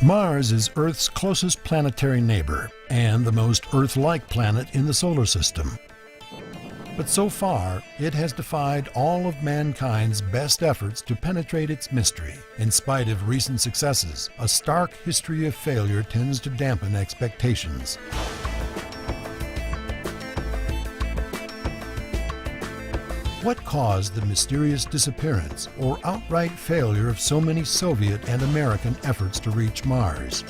Mars is Earth's closest planetary neighbor and the most Earth-like planet in the solar system. But so far, it has defied all of mankind's best efforts to penetrate its mystery. In spite of recent successes, a stark history of failure tends to dampen expectations. What caused the mysterious disappearance or outright failure of so many Soviet and American efforts to reach Mars?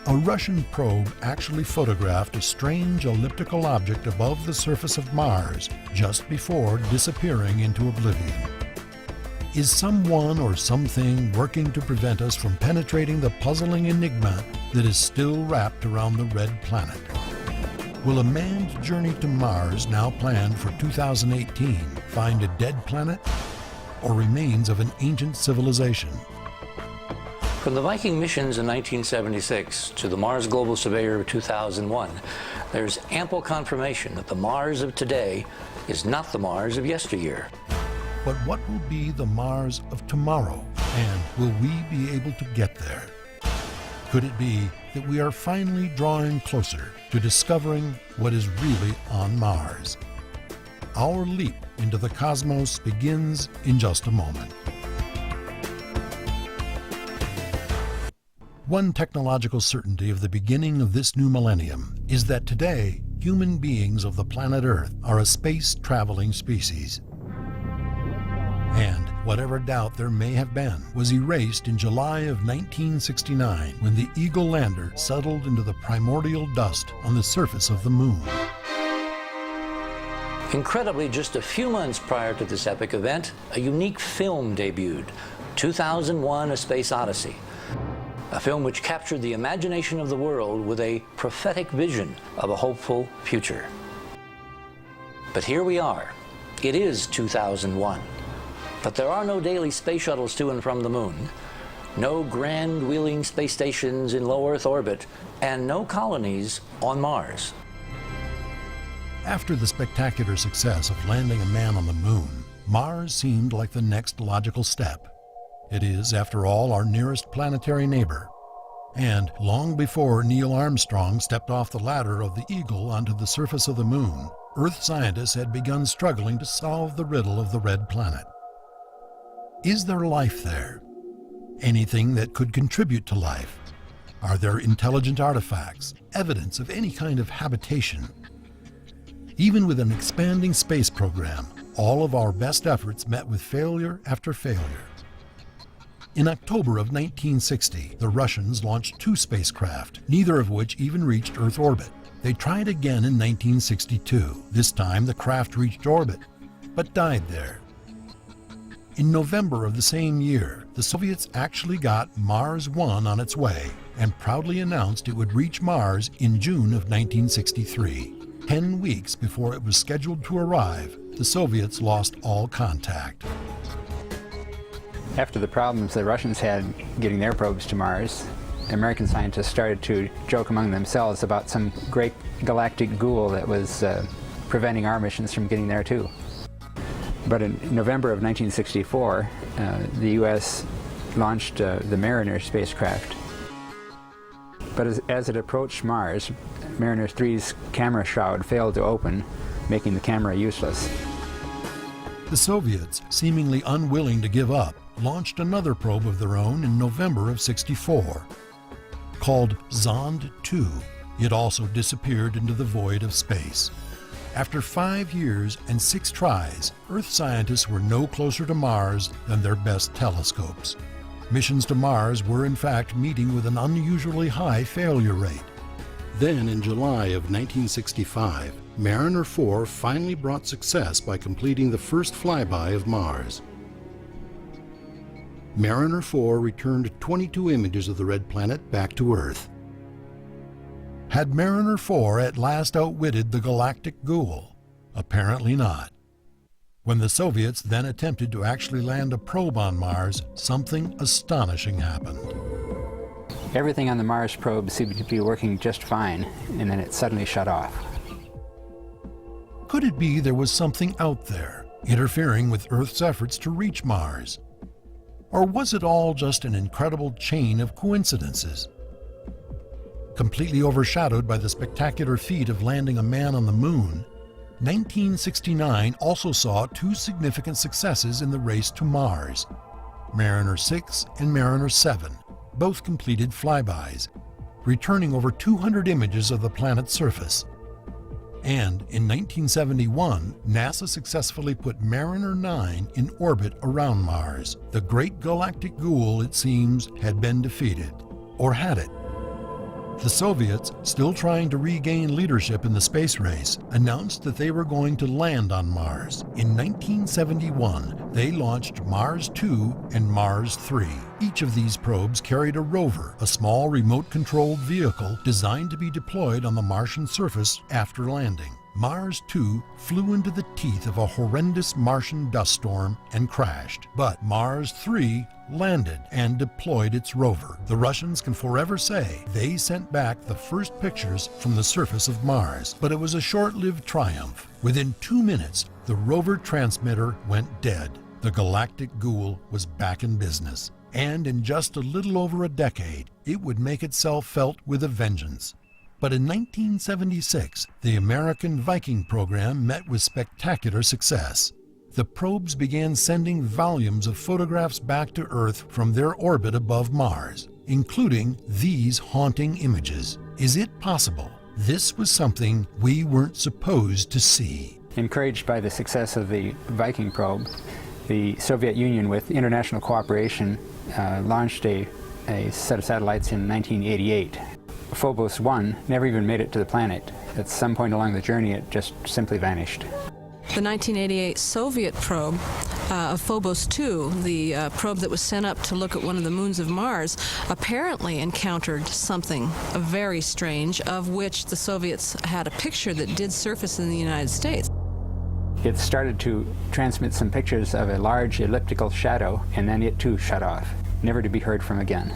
A Russian probe actually photographed a strange elliptical object above the surface of Mars just before disappearing into oblivion. Is someone or something working to prevent us from penetrating the puzzling enigma that is still wrapped around the red planet? Will a manned journey to Mars, now planned for 2018, find a dead planet or remains of an ancient civilization? From the Viking missions in 1976 to the Mars Global Surveyor of 2001, there's ample confirmation that the Mars of today is not the Mars of yesteryear. But what will be the Mars of tomorrow, and will we be able to get there? Could it be that we are finally drawing closer to discovering what is really on Mars? Our leap into the cosmos begins in just a moment. One technological certainty of the beginning of this new millennium is that today, human beings of the planet Earth are a space-traveling species. And whatever doubt there may have been was erased in July of 1969 when the Eagle lander settled into the primordial dust on the surface of the Moon. Incredibly, just a few months prior to this epic event, a unique film debuted, 2001: A Space Odyssey. A film which captured the imagination of the world with a prophetic vision of a hopeful future. But here we are. It is 2001. But there are no daily space shuttles to and from the Moon, no grand wheeling space stations in low Earth orbit, and no colonies on Mars. After the spectacular success of landing a man on the Moon, Mars seemed like the next logical step. It is, after all, our nearest planetary neighbor. And long before Neil Armstrong stepped off the ladder of the Eagle onto the surface of the Moon, Earth scientists had begun struggling to solve the riddle of the red planet. Is there life there? Anything that could contribute to life? Are there intelligent artifacts, evidence of any kind of habitation? Even with an expanding space program, all of our best efforts met with failure after failure. In October of 1960, the Russians launched 2 spacecraft, neither of which even reached Earth orbit. They tried again in 1962. This time the craft reached orbit, but died there. In November of the same year, the Soviets actually got Mars 1 on its way and proudly announced it would reach Mars in June of 1963. 10 weeks before it was scheduled to arrive, the Soviets lost all contact. After the problems the Russians had getting their probes to Mars, American scientists started to joke among themselves about some great galactic ghoul that was preventing our missions from getting there too. But in November of 1964, the U.S. launched the Mariner spacecraft. But as it approached Mars, Mariner 3's camera shroud failed to open, making the camera useless. The Soviets, seemingly unwilling to give up, launched another probe of their own in November of '64. Called Zond 2, it also disappeared into the void of space. After 5 years and 6 tries, Earth scientists were no closer to Mars than their best telescopes. Missions to Mars were in fact meeting with an unusually high failure rate. Then in July of 1965, Mariner 4 finally brought success by completing the first flyby of Mars. Mariner 4 returned 22 images of the red planet back to Earth. Had Mariner 4 at last outwitted the galactic ghoul? Apparently not. When the Soviets then attempted to actually land a probe on Mars, something astonishing happened. Everything on the Mars probe seemed to be working just fine, and then it suddenly shut off. Could it be there was something out there, interfering with Earth's efforts to reach Mars? Or was it all just an incredible chain of coincidences? Completely overshadowed by the spectacular feat of landing a man on the moon, 1969 also saw two significant successes in the race to Mars. Mariner 6 and Mariner 7 both completed flybys, returning over 200 images of the planet's surface. And in 1971, NASA successfully put Mariner 9 in orbit around Mars. The great galactic ghoul, it seems, had been defeated. Or had it? The Soviets, still trying to regain leadership in the space race, announced that they were going to land on Mars. In 1971, they launched Mars 2 and Mars 3. Each of these probes carried a rover, a small remote-controlled vehicle designed to be deployed on the Martian surface after landing. Mars 2 flew into the teeth of a horrendous Martian dust storm and crashed. But Mars 3 landed and deployed its rover. The Russians can forever say they sent back the first pictures from the surface of Mars. But it was a short-lived triumph. Within 2 minutes, the rover transmitter went dead. The galactic ghoul was back in business. And in just a little over a decade, it would make itself felt with a vengeance. But in 1976, the American Viking program met with spectacular success. The probes began sending volumes of photographs back to Earth from their orbit above Mars, including these haunting images. Is it possible this was something we weren't supposed to see? Encouraged by the success of the Viking probe, the Soviet Union, with international cooperation, launched a set of satellites in 1988. Phobos 1 never even made it to the planet. At some point along the journey, it just simply vanished. The 1988 Soviet probe of Phobos 2, the probe that was sent up to look at one of the moons of Mars, apparently encountered something very strange, of which the Soviets had a picture that did surface in the United States. It started to transmit some pictures of a large elliptical shadow, and then it too shut off, never to be heard from again.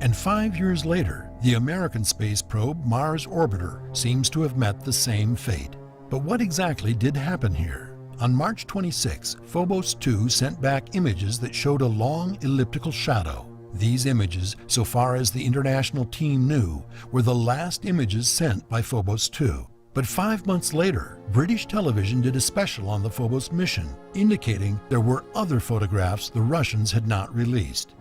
And 5 years later, the American space probe Mars Orbiter seems to have met the same fate. But what exactly did happen here? On March 26, Phobos 2 sent back images that showed a long elliptical shadow. These images, so far as the international team knew, were the last images sent by Phobos 2. But 5 months later, British television did a special on the Phobos mission, indicating there were other photographs the Russians had not released.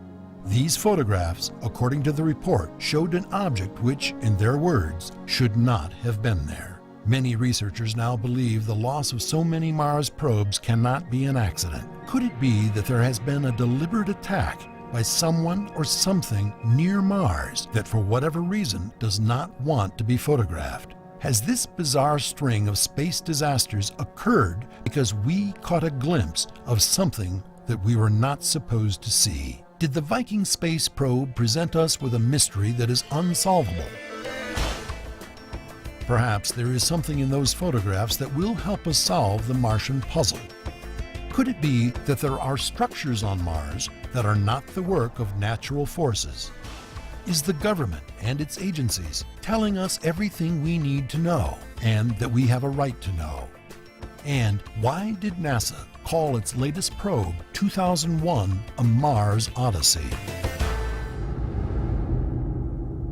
These photographs, according to the report, showed an object which, in their words, should not have been there. Many researchers now believe the loss of so many Mars probes cannot be an accident. Could it be that there has been a deliberate attack by someone or something near Mars that for whatever reason does not want to be photographed? Has this bizarre string of space disasters occurred because we caught a glimpse of something that we were not supposed to see? Did the Viking space probe present us with a mystery that is unsolvable? Perhaps there is something in those photographs that will help us solve the Martian puzzle. Could it be that there are structures on Mars that are not the work of natural forces? Is the government and its agencies telling us everything we need to know and that we have a right to know? And why did NASA call its latest probe, 2001, a Mars Odyssey?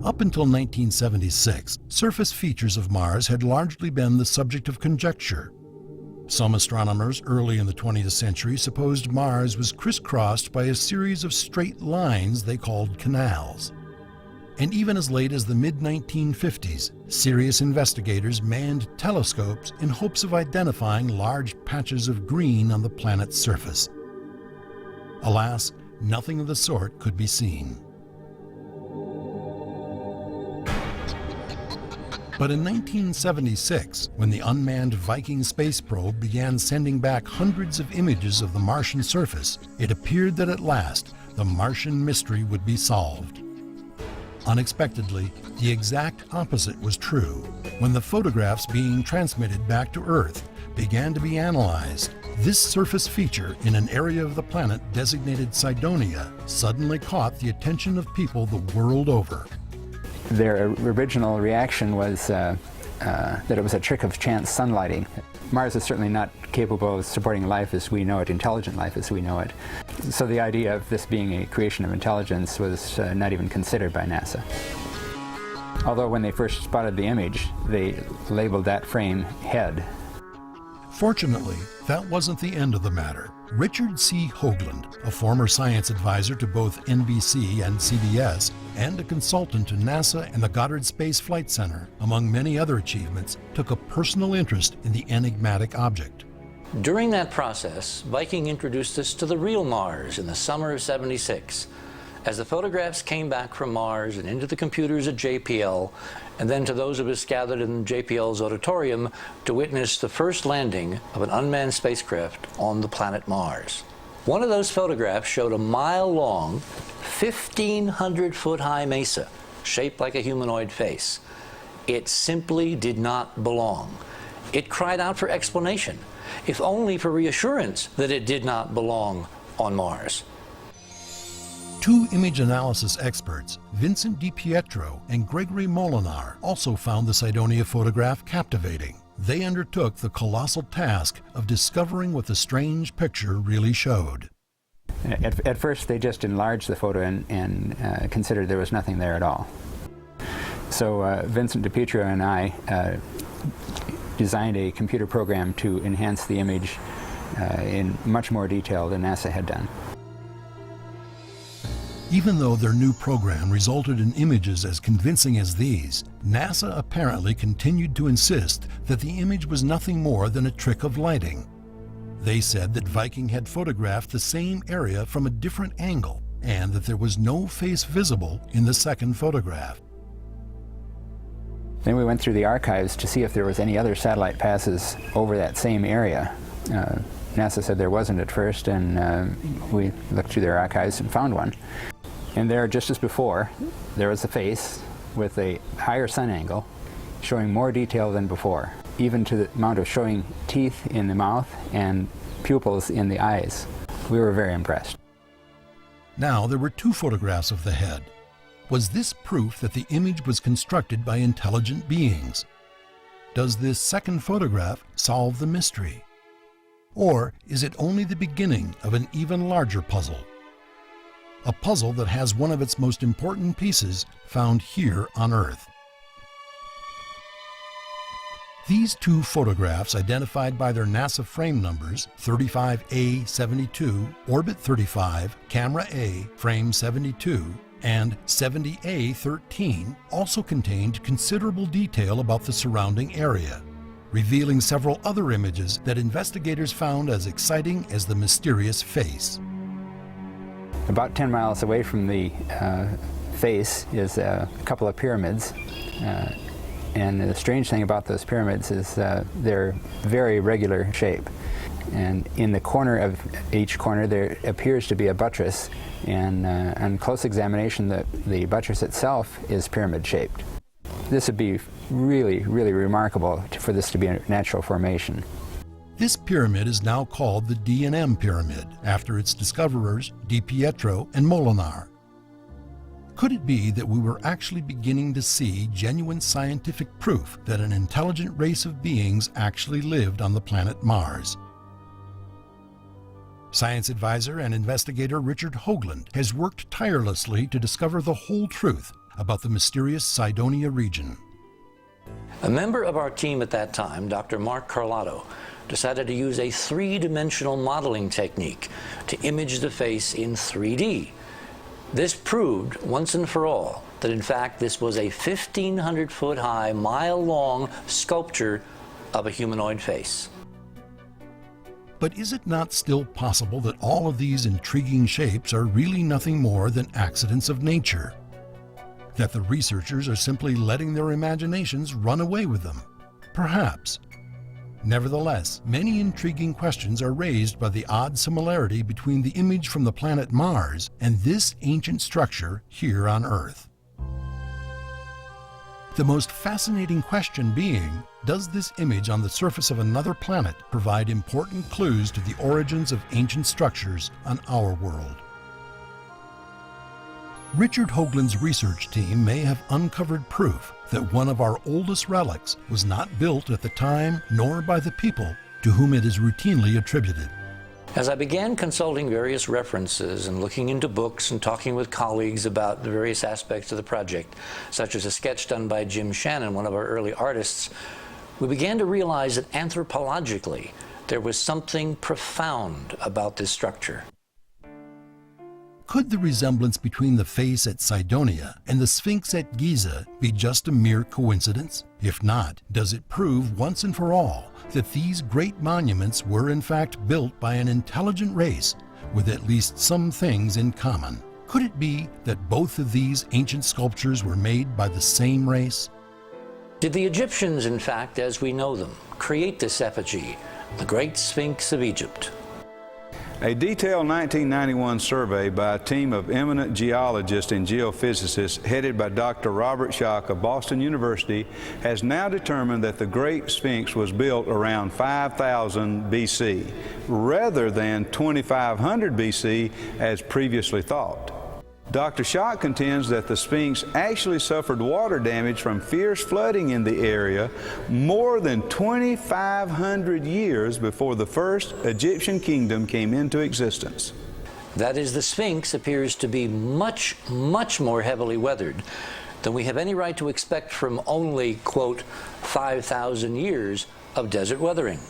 Up until 1976, surface features of Mars had largely been the subject of conjecture. Some astronomers early in the 20th century supposed Mars was crisscrossed by a series of straight lines they called canals. And even as late as the mid-1950s, serious investigators manned telescopes in hopes of identifying large patches of green on the planet's surface. Alas, nothing of the sort could be seen. But in 1976, when the unmanned Viking space probe began sending back hundreds of images of the Martian surface, it appeared that at last the Martian mystery would be solved. Unexpectedly, the exact opposite was true. When the photographs being transmitted back to Earth began to be analyzed, this surface feature in an area of the planet designated Cydonia suddenly caught the attention of people the world over. Their original reaction was that it was a trick of chance sunlighting. Mars is certainly not capable of supporting life as we know it, intelligent life as we know it. So the idea of this being a creation of intelligence was not even considered by NASA. Although when they first spotted the image, they labeled that frame head. Fortunately, that wasn't the end of the matter. Richard C. Hoagland, a former science advisor to both NBC and CBS, and a consultant to NASA and the Goddard Space Flight Center, among many other achievements, took a personal interest in the enigmatic object. During that process, Viking introduced us to the real Mars in the summer of '76. As the photographs came back from Mars and into the computers at JPL, and then to those of us gathered in JPL's auditorium to witness the first landing of an unmanned spacecraft on the planet Mars. One of those photographs showed a mile-long, 1,500-foot-high mesa, shaped like a humanoid face. It simply did not belong. It cried out for explanation, if only for reassurance that it did not belong on Mars. Two image analysis experts, Vincent DiPietro and Gregory Molinar, also found the Cydonia photograph captivating. They undertook the colossal task of discovering what the strange picture really showed. At first, they just enlarged the photo and considered there was nothing there at all. So Vincent DiPietro and I designed a computer program to enhance the image in much more detail than NASA had done. Even though their new program resulted in images as convincing as these, NASA apparently continued to insist that the image was nothing more than a trick of lighting. They said that Viking had photographed the same area from a different angle and that there was no face visible in the second photograph. Then we went through the archives to see if there was any other satellite passes over that same area. NASA said there wasn't at first, and we looked through their archives and found one. And there, just as before, there was a face with a higher sun angle, showing more detail than before, even to the amount of showing teeth in the mouth and pupils in the eyes. We were very impressed. Now there were two photographs of the head. Was this proof that the image was constructed by intelligent beings? Does this second photograph solve the mystery? Or is it only the beginning of an even larger puzzle? A puzzle that has one of its most important pieces found here on Earth. These two photographs, identified by their NASA frame numbers 35A72, Orbit 35, Camera A, Frame 72, and 70A13, also contained considerable detail about the surrounding area, revealing several other images that investigators found as exciting as the mysterious face. About 10 miles away from the face is a couple of pyramids. And the strange thing about those pyramids is they're very regular shape. And in the corner of each corner there appears to be a buttress, and on close examination the buttress itself is pyramid shaped. This would be really, really remarkable for this to be a natural formation. This pyramid is now called the D&M Pyramid, after its discoverers, DiPietro and Molinar. Could it be that we were actually beginning to see genuine scientific proof that an intelligent race of beings actually lived on the planet Mars? Science advisor and investigator Richard Hoagland has worked tirelessly to discover the whole truth about the mysterious Cydonia region. A member of our team at that time, Dr. Mark Carlotto, decided to use a three-dimensional modeling technique to image the face in 3D. This proved once and for all that in fact this was a 1,500-foot high, mile-long sculpture of a humanoid face. But is it not still possible that all of these intriguing shapes are really nothing more than accidents of nature? That the researchers are simply letting their imaginations run away with them? Perhaps. Nevertheless, many intriguing questions are raised by the odd similarity between the image from the planet Mars and this ancient structure here on Earth. The most fascinating question being, does this image on the surface of another planet provide important clues to the origins of ancient structures on our world? Richard Hoagland's research team may have uncovered proof that one of our oldest relics was not built at the time nor by the people to whom it is routinely attributed. As I began consulting various references and looking into books and talking with colleagues about the various aspects of the project, such as a sketch done by Jim Shannon, one of our early artists, we began to realize that anthropologically there was something profound about this structure. Could the resemblance between the face at Cydonia and the Sphinx at Giza be just a mere coincidence? If not, does it prove once and for all that these great monuments were in fact built by an intelligent race with at least some things in common? Could it be that both of these ancient sculptures were made by the same race? Did the Egyptians, in fact, as we know them, create this effigy, the Great Sphinx of Egypt? A detailed 1991 survey by a team of eminent geologists and geophysicists headed by Dr. Robert Schoch of Boston University has now determined that the Great Sphinx was built around 5000 BC rather than 2500 BC as previously thought. Dr. Schoch contends that the Sphinx actually suffered water damage from fierce flooding in the area more than 2,500 years before the first Egyptian kingdom came into existence. That is, the Sphinx appears to be much, much more heavily weathered than we have any right to expect from only, quote, 5,000 years of desert weathering.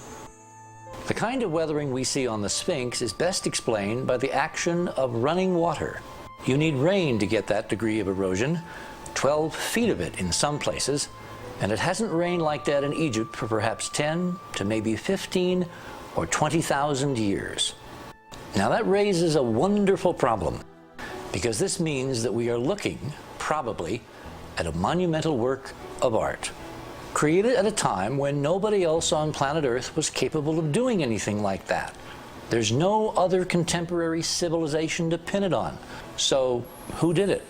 The kind of weathering we see on the Sphinx is best explained by the action of running water. You need rain to get that degree of erosion, 12 feet of it in some places, and it hasn't rained like that in Egypt for perhaps 10 to maybe 15 or 20,000 years. Now that raises a wonderful problem, because this means that we are looking, probably, at a monumental work of art, created at a time when nobody else on planet Earth was capable of doing anything like that. There's no other contemporary civilization to pin it on. So, who did it?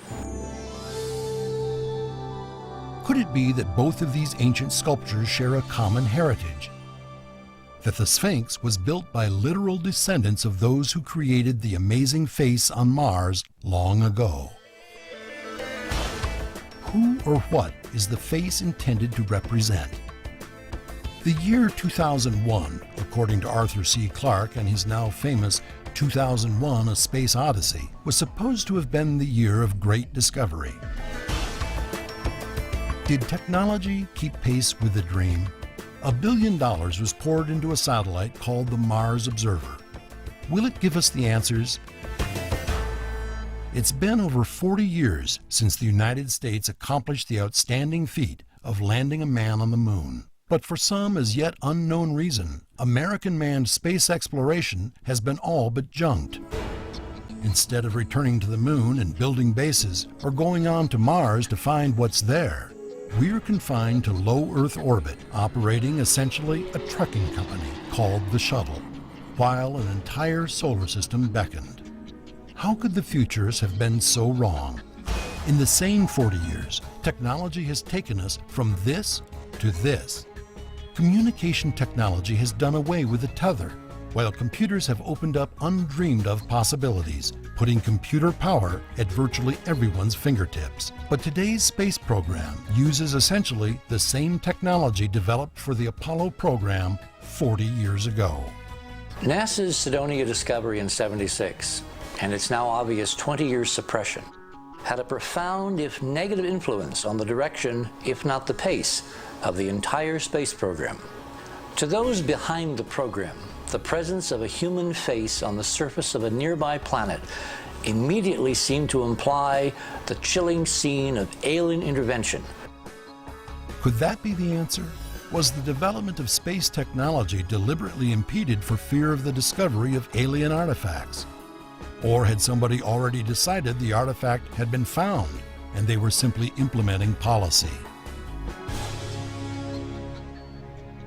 Could it be that both of these ancient sculptures share a common heritage? That the Sphinx was built by literal descendants of those who created the amazing face on Mars long ago? Who or what is the face intended to represent? The year 2001, according to Arthur C. Clarke and his now famous 2001: A Space Odyssey, was supposed to have been the year of great discovery. Did technology keep pace with the dream? $1 billion was poured into a satellite called the Mars Observer. Will it give us the answers? It's been over 40 years since the United States accomplished the outstanding feat of landing a man on the moon. But for some as yet unknown reason, American manned space exploration has been all but junked. Instead of returning to the moon and building bases or going on to Mars to find what's there, we're confined to low Earth orbit, operating essentially a trucking company called the Shuttle, while an entire solar system beckoned. How could the futures have been so wrong? In the same 40 years, technology has taken us from this to this. Communication technology has done away with the tether, while computers have opened up undreamed of possibilities, putting computer power at virtually everyone's fingertips. But today's space program uses essentially the same technology developed for the Apollo program 40 years ago. NASA's Cydonia discovery in '76, and its now obvious 20-year suppression, had a profound, if negative, influence on the direction, if not the pace, of the entire space program. To those behind the program, the presence of a human face on the surface of a nearby planet immediately seemed to imply the chilling scene of alien intervention. Could that be the answer? Was the development of space technology deliberately impeded for fear of the discovery of alien artifacts? Or had somebody already decided the artifact had been found and they were simply implementing policy?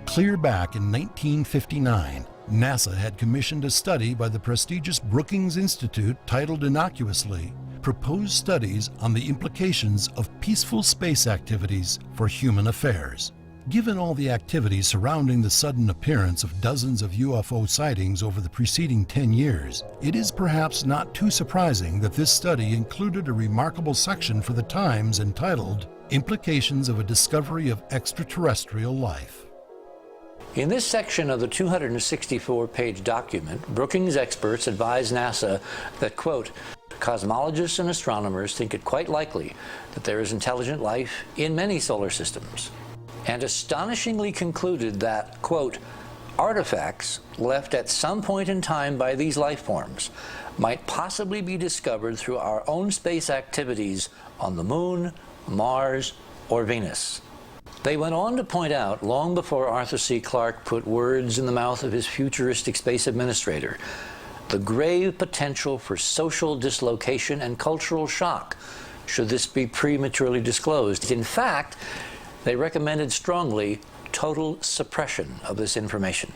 Clear back in 1959, NASA had commissioned a study by the prestigious Brookings Institute titled innocuously, Proposed Studies on the Implications of Peaceful Space Activities for Human Affairs. Given all the activity surrounding the sudden appearance of dozens of UFO sightings over the preceding 10 years, it is perhaps not too surprising that this study included a remarkable section for the Times entitled, Implications of a Discovery of Extraterrestrial Life. In this section of the 264-page document, Brookings experts advise NASA that, quote, cosmologists and astronomers think it quite likely that there is intelligent life in many solar systems, and astonishingly concluded that, quote, artifacts left at some point in time by these life forms might possibly be discovered through our own space activities on the Moon, Mars, or Venus. They went on to point out, long before Arthur C. Clarke put words in the mouth of his futuristic space administrator, the grave potential for social dislocation and cultural shock should this be prematurely disclosed. In fact, they recommended strongly total suppression of this information.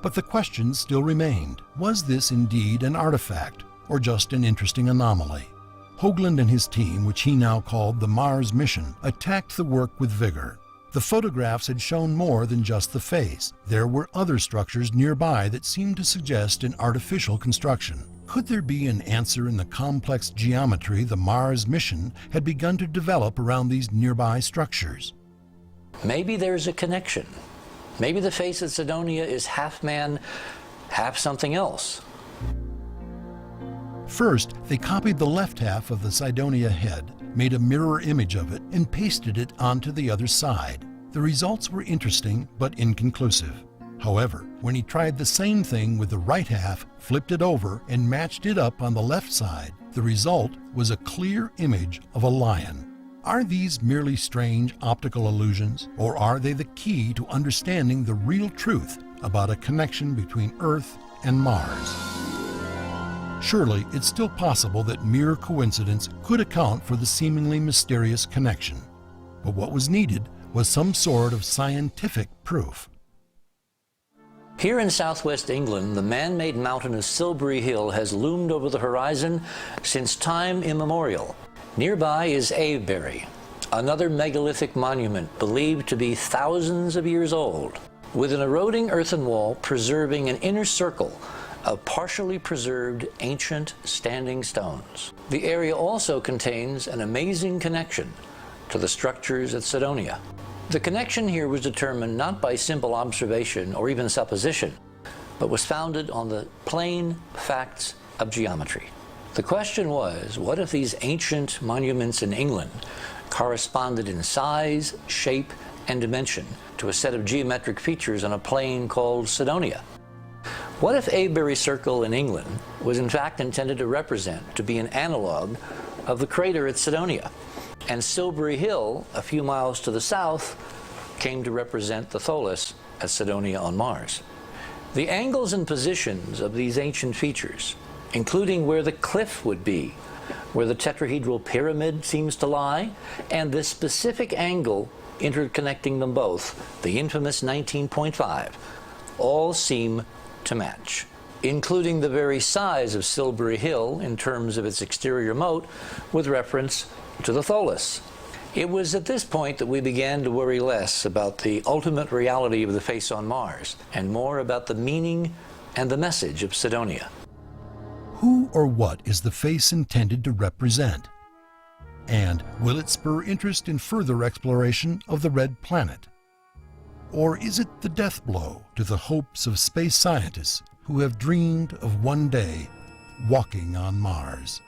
But the question still remained. Was this indeed an artifact, or just an interesting anomaly? Hoagland and his team, which he now called the Mars mission, attacked the work with vigor. The photographs had shown more than just the face. There were other structures nearby that seemed to suggest an artificial construction. Could there be an answer in the complex geometry the Mars mission had begun to develop around these nearby structures? Maybe there's a connection. Maybe the face at Cydonia is half man, half something else. First, they copied the left half of the Cydonia head, made a mirror image of it, and pasted it onto the other side. The results were interesting but inconclusive. However, when he tried the same thing with the right half, flipped it over, and matched it up on the left side, the result was a clear image of a lion. Are these merely strange optical illusions, or are they the key to understanding the real truth about a connection between Earth and Mars? Surely, it's still possible that mere coincidence could account for the seemingly mysterious connection. But what was needed was some sort of scientific proof. Here in southwest England, the man-made mountain of Silbury Hill has loomed over the horizon since time immemorial. Nearby is Avebury, another megalithic monument believed to be thousands of years old, with an eroding earthen wall preserving an inner circle of partially preserved ancient standing stones. The area also contains an amazing connection to the structures at Cydonia. The connection here was determined not by simple observation or even supposition, but was founded on the plain facts of geometry. The question was, what if these ancient monuments in England corresponded in size, shape, and dimension to a set of geometric features on a plane called Cydonia? What if Avebury Circle in England was in fact intended to be an analog of the crater at Cydonia, and Silbury Hill, a few miles to the south, came to represent the Tholus at Cydonia on Mars? The angles and positions of these ancient features, including where the cliff would be, where the tetrahedral pyramid seems to lie, and the specific angle interconnecting them both, the infamous 19.5, all seem to match, including the very size of Silbury Hill in terms of its exterior moat with reference to the Tholus. It was at this point that we began to worry less about the ultimate reality of the face on Mars and more about the meaning and the message of Cydonia. Who or what is the face intended to represent? And will it spur interest in further exploration of the red planet? Or is it the death blow to the hopes of space scientists who have dreamed of one day walking on Mars?